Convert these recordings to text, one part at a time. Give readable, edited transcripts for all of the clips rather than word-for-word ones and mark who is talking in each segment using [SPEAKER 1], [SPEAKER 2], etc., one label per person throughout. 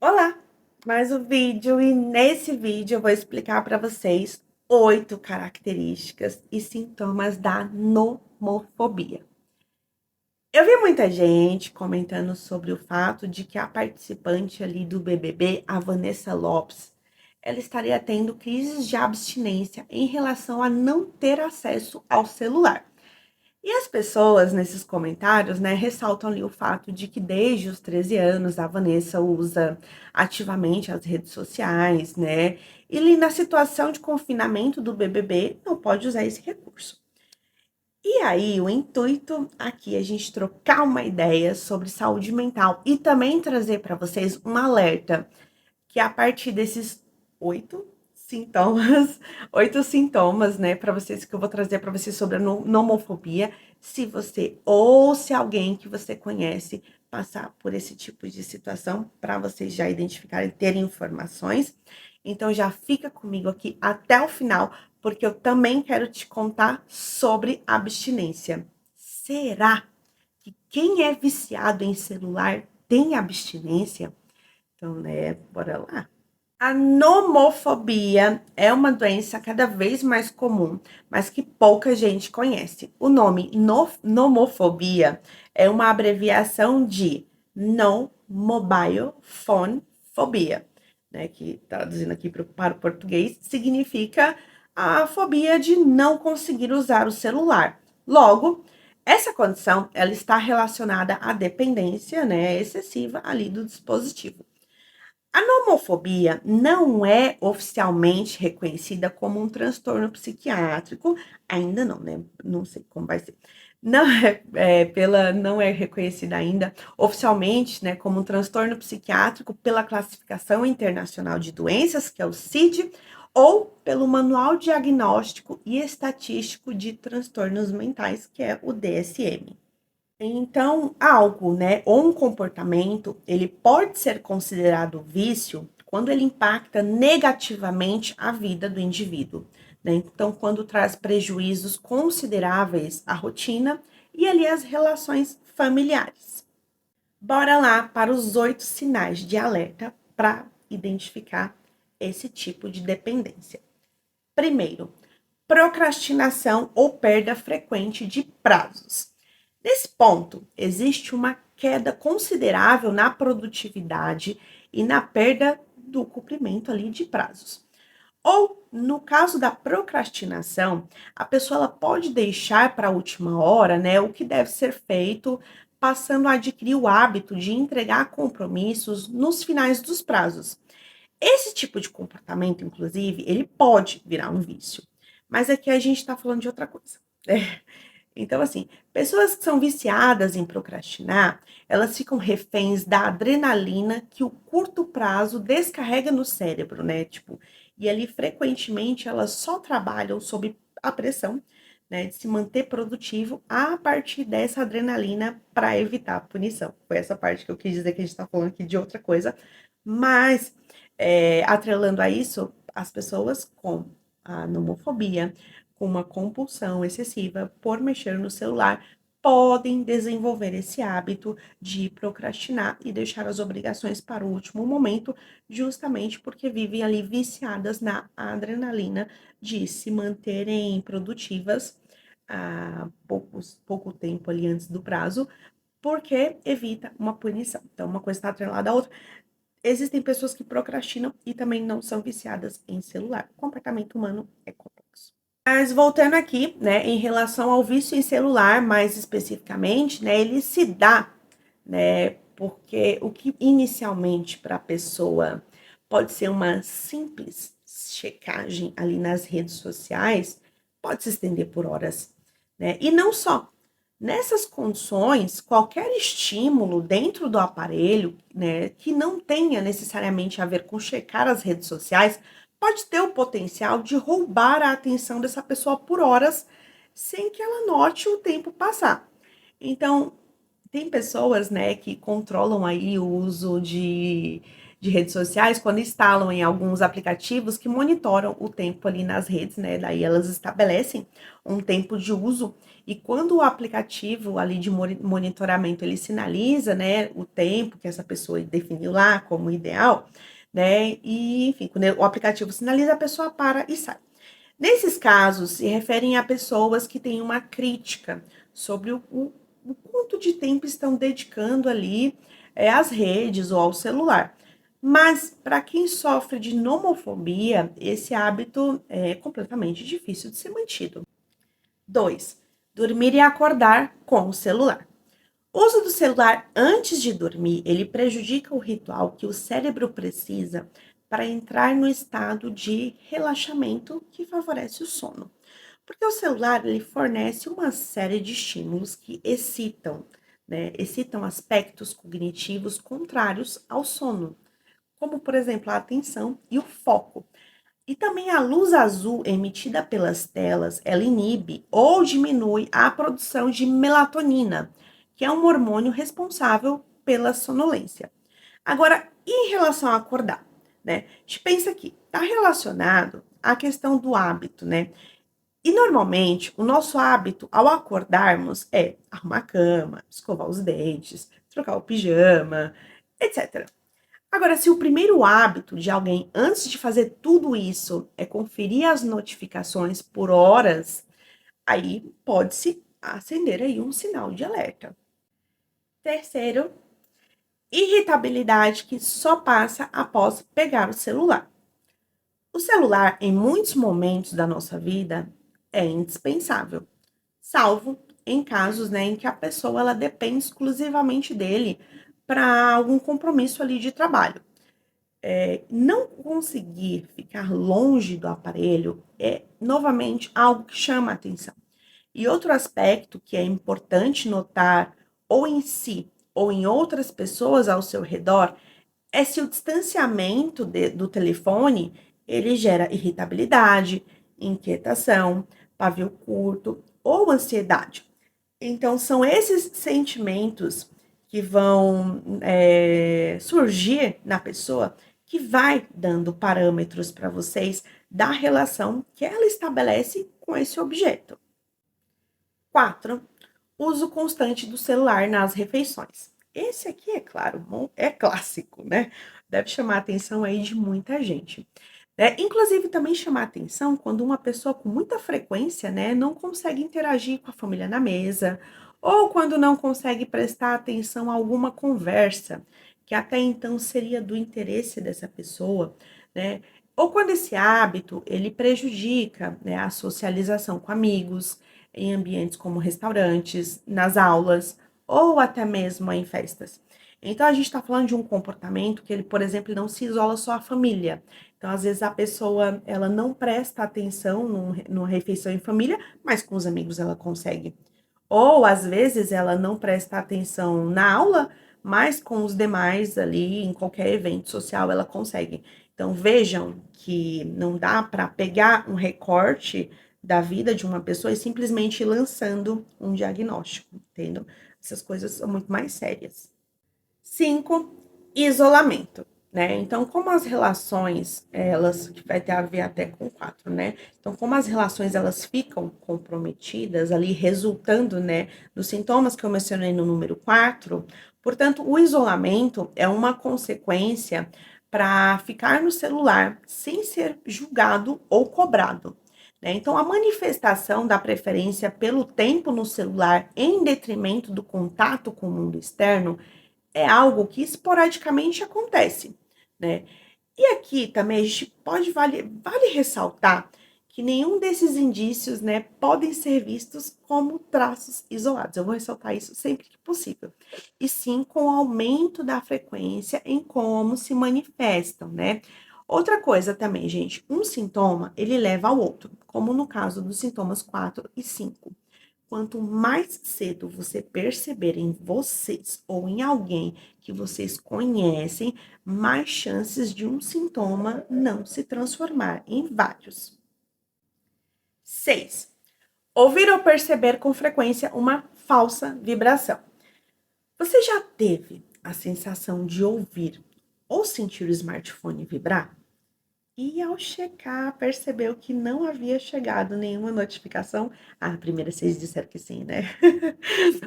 [SPEAKER 1] Olá, mais um vídeo e nesse vídeo eu vou explicar para vocês 8 características e sintomas da nomofobia. Eu vi muita gente comentando sobre o fato de que a participante ali do BBB, a Vanessa Lopes, ela estaria tendo crises de abstinência em relação a não ter acesso ao celular. E as pessoas nesses comentários, né, ressaltam ali o fato de que desde os 13 anos a Vanessa usa ativamente as redes sociais, né? E ali na situação de confinamento do BBB não pode usar esse recurso. E aí, o intuito aqui é a gente trocar uma ideia sobre saúde mental e também trazer para vocês um alerta que a partir desses 8 sintomas, 8 sintomas, né, para vocês que eu vou trazer para vocês sobre a nomofobia, se você ou se alguém que você conhece passar por esse tipo de situação, para vocês já identificarem, terem informações. Então já fica comigo aqui até o final, porque eu também quero te contar sobre abstinência. Será que quem é viciado em celular tem abstinência? Então, né, bora lá. A nomofobia é uma doença cada vez mais comum, mas que pouca gente conhece. O nome nomofobia é uma abreviação de No Mobile Phone Phobia, né, que traduzindo aqui para o português, significa a fobia de não conseguir usar o celular. Logo, essa condição ela está relacionada à dependência, né, excessiva ali do dispositivo. A nomofobia não é oficialmente reconhecida como um transtorno psiquiátrico, ainda não, né? Não sei como vai ser. Não é reconhecida ainda oficialmente, né, como um transtorno psiquiátrico pela Classificação Internacional de Doenças, que é o CID, ou pelo Manual Diagnóstico e Estatístico de Transtornos Mentais, que é o DSM. Então, algo, né, ou um comportamento, ele pode ser considerado vício quando ele impacta negativamente a vida do indivíduo, né? Então, quando traz prejuízos consideráveis à rotina e ali às relações familiares. Bora lá para os 8 sinais de alerta para identificar esse tipo de dependência. Primeiro, procrastinação ou perda frequente de prazos. Nesse ponto, existe uma queda considerável na produtividade e na perda do cumprimento ali de prazos. Ou, no caso da procrastinação, a pessoa ela pode deixar para a última hora, né, o que deve ser feito, passando a adquirir o hábito de entregar compromissos nos finais dos prazos. Esse tipo de comportamento, inclusive, ele pode virar um vício. Mas aqui a gente está falando de outra coisa. Né? Então, assim, pessoas que são viciadas em procrastinar, elas ficam reféns da adrenalina que o curto prazo descarrega no cérebro, né? Tipo, e ali frequentemente elas só trabalham sob a pressão, né, de se manter produtivo a partir dessa adrenalina para evitar a punição. Foi essa parte que eu quis dizer que a gente está falando aqui de outra coisa, mas atrelando a isso, as pessoas com a nomofobia, com uma compulsão excessiva por mexer no celular, podem desenvolver esse hábito de procrastinar e deixar as obrigações para o último momento, justamente porque vivem ali viciadas na adrenalina de se manterem produtivas a pouco tempo ali antes do prazo, porque evita uma punição. Então, uma coisa está atrelada à outra. Existem pessoas que procrastinam e também não são viciadas em celular. O comportamento humano é complexo. Mas voltando aqui, né, em relação ao vício em celular, mais especificamente, né, ele se dá, né, porque o que inicialmente para a pessoa pode ser uma simples checagem ali nas redes sociais, pode se estender por horas, né? E não só. Nessas condições, qualquer estímulo dentro do aparelho, né, que não tenha necessariamente a ver com checar as redes sociais, pode ter o potencial de roubar a atenção dessa pessoa por horas, sem que ela note o tempo passar. Então, tem pessoas, né, que controlam aí o uso de redes sociais, quando instalam em alguns aplicativos que monitoram o tempo ali nas redes, né? Daí elas estabelecem um tempo de uso e quando o aplicativo ali de monitoramento ele sinaliza, né, o tempo que essa pessoa definiu lá como ideal, né? E enfim, quando o aplicativo sinaliza, a pessoa para e sai. Nesses casos, se referem a pessoas que têm uma crítica sobre o quanto de tempo estão dedicando ali às redes ou ao celular. Mas, para quem sofre de nomofobia, esse hábito é completamente difícil de ser mantido. 2. Dormir e acordar com o celular. O uso do celular antes de dormir, ele prejudica o ritual que o cérebro precisa para entrar no estado de relaxamento que favorece o sono. Porque o celular, ele fornece uma série de estímulos que excitam, né? Excitam aspectos cognitivos contrários ao sono, como, por exemplo, a atenção e o foco. E também a luz azul emitida pelas telas, ela inibe ou diminui a produção de melatonina, que é um hormônio responsável pela sonolência. Agora, em relação a acordar, né? A gente pensa que está relacionado à questão do hábito, né? E normalmente o nosso hábito ao acordarmos é arrumar a cama, escovar os dentes, trocar o pijama, etc. Agora, se o primeiro hábito de alguém antes de fazer tudo isso é conferir as notificações por horas, aí pode-se acender aí um sinal de alerta. Terceiro, irritabilidade que só passa após pegar o celular. O celular, em muitos momentos da nossa vida, é indispensável, salvo em casos, né, em que a pessoa ela depende exclusivamente dele para algum compromisso ali de trabalho. Não conseguir ficar longe do aparelho é, novamente, algo que chama a atenção. E outro aspecto que é importante notar, ou em si, ou em outras pessoas ao seu redor, é se o distanciamento do telefone, ele gera irritabilidade, inquietação, pavio curto ou ansiedade. Então, são esses sentimentos que vão surgir na pessoa que vai dando parâmetros para vocês da relação que ela estabelece com esse objeto. 4. Uso constante do celular nas refeições. Esse aqui, é claro, é clássico, né? Deve chamar a atenção aí de muita gente. Inclusive, também chamar atenção quando uma pessoa com muita frequência, né, não consegue interagir com a família na mesa, ou quando não consegue prestar atenção a alguma conversa que até então seria do interesse dessa pessoa, né? Ou quando esse hábito ele prejudica, né, a socialização com amigos, em ambientes como restaurantes, nas aulas, ou até mesmo em festas. Então, a gente está falando de um comportamento que ele, por exemplo, não se isola só à família. Então, às vezes, a pessoa, ela não presta atenção numa refeição em família, mas com os amigos ela consegue. Ou, às vezes, ela não presta atenção na aula, mas com os demais ali, em qualquer evento social, ela consegue. Então, vejam que não dá para pegar um recorte da vida de uma pessoa e simplesmente ir lançando um diagnóstico, entendeu? Essas coisas são muito mais sérias. 5, isolamento, né? Então, como as relações, elas, que vai ter a ver até com 4, né? Então, como as relações, elas ficam comprometidas ali, resultando, né, dos sintomas que eu mencionei no número 4, portanto, o isolamento é uma consequência para ficar no celular sem ser julgado ou cobrado. Né? Então, a manifestação da preferência pelo tempo no celular em detrimento do contato com o mundo externo é algo que esporadicamente acontece, né? E aqui também a gente vale ressaltar que nenhum desses indícios, né, podem ser vistos como traços isolados. Eu vou ressaltar isso sempre que possível. E sim com o aumento da frequência em como se manifestam, né? Outra coisa também, gente, um sintoma, ele leva ao outro, como no caso dos sintomas 4 e 5. Quanto mais cedo você perceber em vocês ou em alguém que vocês conhecem, mais chances de um sintoma não se transformar em vários. 6. Ouvir ou perceber com frequência uma falsa vibração. Você já teve a sensação de ouvir ou sentir o smartphone vibrar? E ao checar, percebeu que não havia chegado nenhuma notificação. Ah, primeiro vocês disseram que sim, né?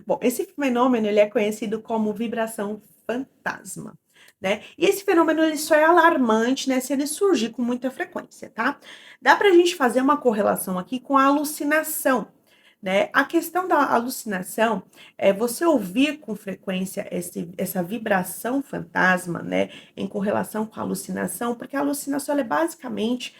[SPEAKER 1] Bom, esse fenômeno ele é conhecido como vibração fantasma, né? E esse fenômeno ele só é alarmante, né, se ele surgir com muita frequência, tá? Dá pra gente fazer uma correlação aqui com a alucinação, né? A questão da alucinação é você ouvir com frequência essa vibração fantasma, né, em correlação com a alucinação, porque a alucinação é basicamente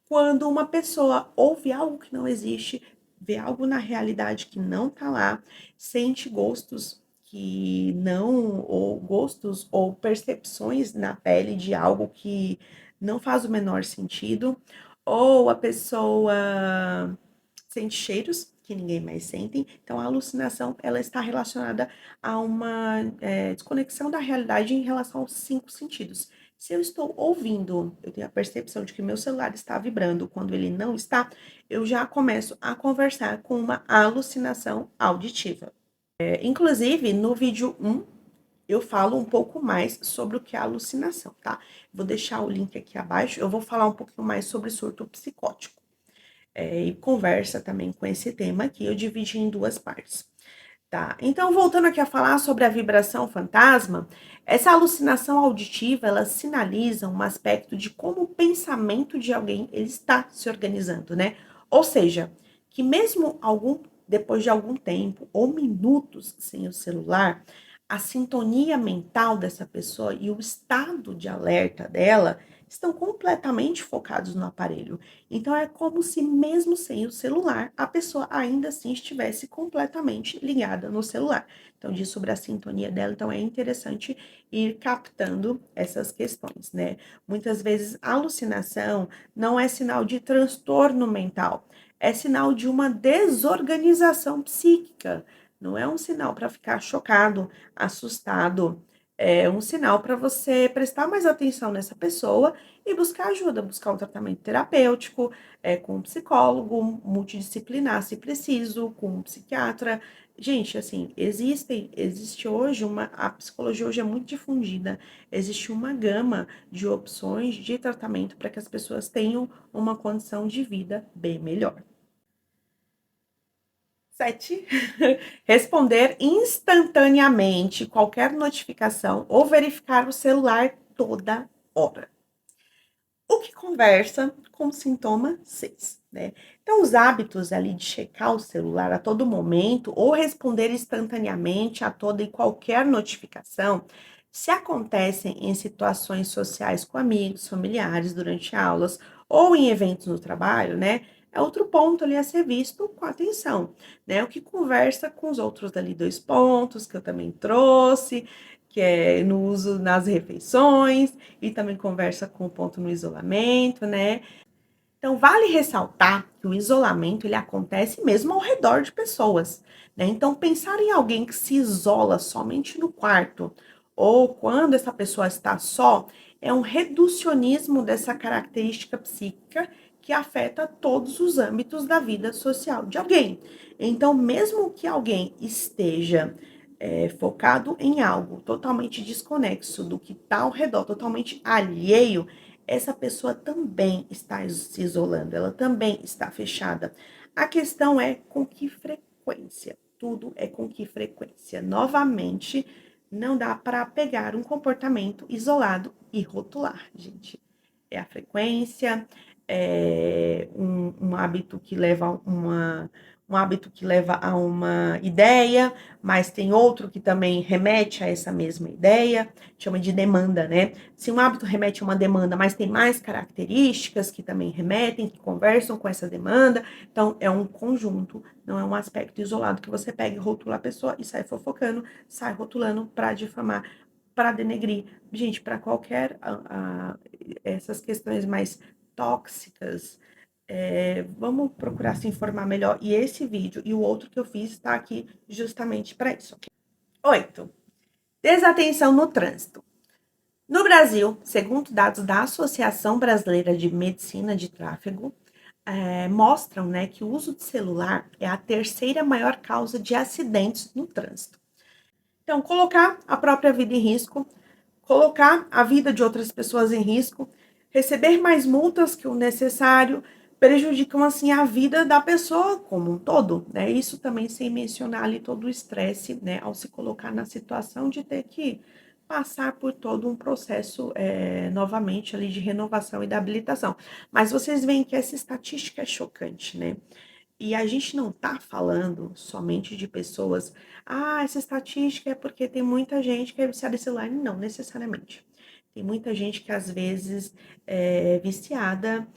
[SPEAKER 1] quando uma pessoa ouve algo que não existe, vê algo na realidade que não tá lá, sente gostos que não, ou gostos ou percepções na pele de algo que não faz o menor sentido, ou a pessoa sente cheiros que ninguém mais sente. Então, a alucinação ela está relacionada a uma desconexão da realidade em relação aos cinco sentidos. Se eu estou ouvindo, eu tenho a percepção de que meu celular está vibrando quando ele não está, eu já começo a conversar com uma alucinação auditiva. Inclusive, no vídeo 1, eu falo um pouco mais sobre o que é alucinação, tá? Vou deixar o link aqui abaixo, eu vou falar um pouquinho mais sobre surto psicótico. E conversa também com esse tema aqui, eu dividi em duas partes. Tá, então voltando aqui a falar sobre a vibração fantasma, essa alucinação auditiva, ela sinaliza um aspecto de como o pensamento de alguém ele está se organizando, né? Ou seja, que mesmo depois de algum tempo ou minutos sem o celular, a sintonia mental dessa pessoa e o estado de alerta dela estão completamente focados no aparelho. Então é como se mesmo sem o celular, a pessoa ainda assim estivesse completamente ligada no celular. Então diz sobre a sintonia dela, então é interessante ir captando essas questões, né? Muitas vezes a alucinação não é sinal de transtorno mental, é sinal de uma desorganização psíquica. Não é um sinal para ficar chocado, assustado, é um sinal para você prestar mais atenção nessa pessoa e buscar ajuda, buscar um tratamento terapêutico, com um psicólogo multidisciplinar, se preciso, com um psiquiatra. Gente, assim, existe hoje a psicologia hoje é muito difundida, existe uma gama de opções de tratamento para que as pessoas tenham uma condição de vida bem melhor. 7. Responder instantaneamente qualquer notificação ou verificar o celular toda hora. O que conversa com o sintoma 6, né? Então, os hábitos ali de checar o celular a todo momento ou responder instantaneamente a toda e qualquer notificação, se acontecem em situações sociais com amigos, familiares, durante aulas ou em eventos no trabalho, né? É outro ponto ali a ser visto com atenção, né? O que conversa com os outros ali dois pontos que eu também trouxe, que é no uso nas refeições, e também conversa com o ponto no isolamento, né? Então, vale ressaltar que o isolamento ele acontece mesmo ao redor de pessoas, né? Então, pensar em alguém que se isola somente no quarto ou quando essa pessoa está só é um reducionismo dessa característica psíquica que afeta todos os âmbitos da vida social de alguém. Então, mesmo que alguém esteja focado em algo totalmente desconexo do que está ao redor, totalmente alheio, essa pessoa também está se isolando, ela também está fechada. A questão é com que frequência. Tudo é com que frequência. Novamente, não dá para pegar um comportamento isolado e rotular, gente. É a frequência, é um hábito que leva um hábito que leva a uma ideia, mas tem outro que também remete a essa mesma ideia, chama de demanda, né? Se um hábito remete a uma demanda, mas tem mais características que também remetem, que conversam com essa demanda, então é um conjunto, não é um aspecto isolado que você pega e rotula a pessoa e sai fofocando, sai rotulando para difamar, para denegrir. Gente, para qualquer essas questões mais tóxicas, vamos procurar se informar melhor. E esse vídeo e o outro que eu fiz está aqui justamente para isso. 8. Desatenção no trânsito. No Brasil, segundo dados da Associação Brasileira de Medicina de Tráfego, mostram, né, que o uso de celular é a terceira maior causa de acidentes no trânsito. Então, colocar a própria vida em risco colocar a vida de outras pessoas em risco, receber mais multas que o necessário, prejudicam assim a vida da pessoa como um todo, né? Isso também sem mencionar ali todo o estresse, né, ao se colocar na situação de ter que passar por todo um processo novamente ali de renovação e da habilitação. Mas vocês veem que essa estatística é chocante, né? E a gente não está falando somente de pessoas, essa estatística é porque tem muita gente que é viciada em celular. Não necessariamente. Tem muita gente que às vezes é viciada,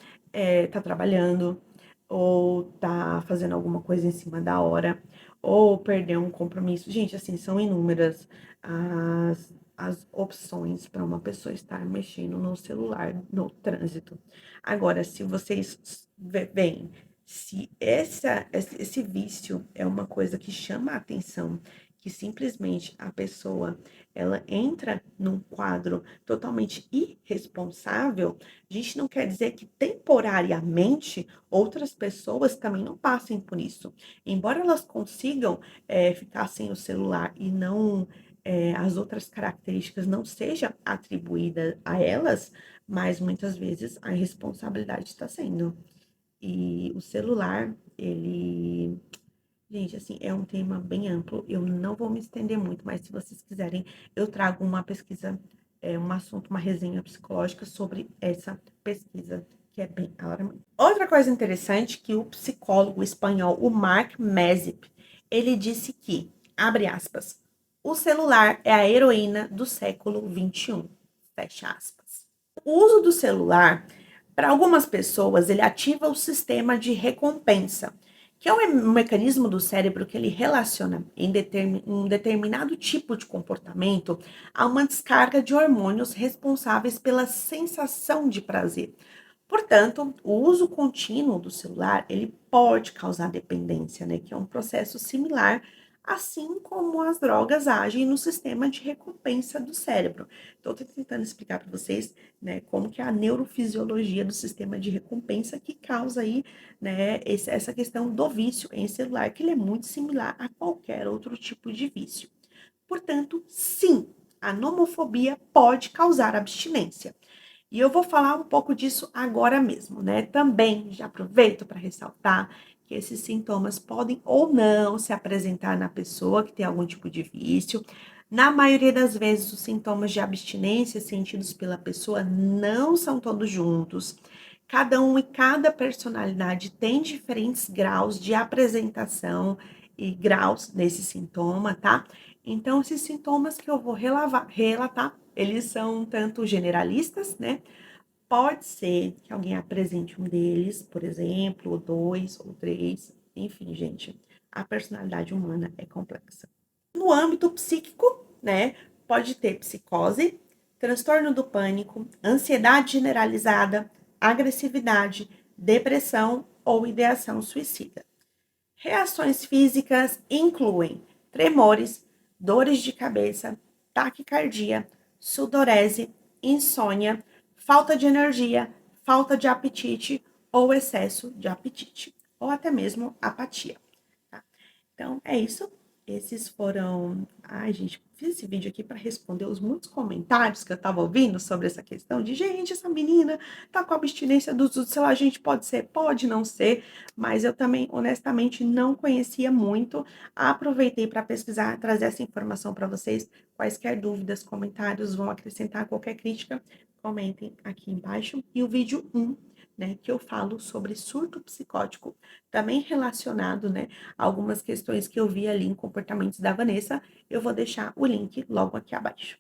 [SPEAKER 1] tá trabalhando, ou tá fazendo alguma coisa em cima da hora, ou perdeu um compromisso. Gente, assim, são inúmeras as opções para uma pessoa estar mexendo no celular no trânsito. Agora, se vocês veem se esse vício é uma coisa que chama a atenção, que simplesmente a pessoa ela entra num quadro totalmente irresponsável, a gente não quer dizer que temporariamente outras pessoas também não passem por isso. Embora elas consigam ficar sem o celular e não as outras características não sejam atribuídas a elas, mas muitas vezes a responsabilidade está sendo. E o celular, ele. Gente, assim, é um tema bem amplo. Eu não vou me estender muito, mas se vocês quiserem, eu trago uma pesquisa, um assunto, uma resenha psicológica sobre essa pesquisa, que é bem alarmante. Outra coisa interessante que o psicólogo espanhol, o Mark Mezip, ele disse que, abre aspas, o celular é a heroína do século XXI, fecha aspas. O uso do celular, para algumas pessoas, ele ativa o sistema de recompensa, que é um mecanismo do cérebro que ele relaciona um determinado tipo de comportamento a uma descarga de hormônios responsáveis pela sensação de prazer. Portanto, o uso contínuo do celular, ele pode causar dependência, né, que é um processo similar, assim como as drogas agem no sistema de recompensa do cérebro. Então, estou tentando explicar para vocês, né, como que é a neurofisiologia do sistema de recompensa que causa aí, né, essa questão do vício em celular, que ele é muito similar a qualquer outro tipo de vício. Portanto, sim, a nomofobia pode causar abstinência. E eu vou falar um pouco disso agora mesmo, né? Também já aproveito para ressaltar que esses sintomas podem ou não se apresentar na pessoa que tem algum tipo de vício. Na maioria das vezes, os sintomas de abstinência sentidos pela pessoa não são todos juntos. Cada um e cada personalidade tem diferentes graus de apresentação e graus desse sintoma, tá? Então, esses sintomas que eu vou relatar, eles são tanto generalistas, né? Pode ser que alguém apresente um deles, por exemplo, ou dois, ou três. Enfim, gente, a personalidade humana é complexa. No âmbito psíquico, né, pode ter psicose, transtorno do pânico, ansiedade generalizada, agressividade, depressão ou ideação suicida. Reações físicas incluem tremores, dores de cabeça, taquicardia, sudorese, insônia, falta de energia, falta de apetite ou excesso de apetite, ou até mesmo apatia. Tá? Então, é isso. Esses foram. Ai, gente, fiz esse vídeo aqui para responder os muitos comentários que eu estava ouvindo sobre essa questão de, gente, essa menina tá com abstinência do uso do celular. Gente, pode ser, pode não ser, mas eu também, honestamente, não conhecia muito. Aproveitei para pesquisar, trazer essa informação para vocês. Quaisquer dúvidas, comentários, vão acrescentar qualquer crítica, comentem aqui embaixo. E o vídeo 1, né, que eu falo sobre surto psicótico, também relacionado, né, algumas questões que eu vi ali em comportamentos da Vanessa, eu vou deixar o link logo aqui abaixo.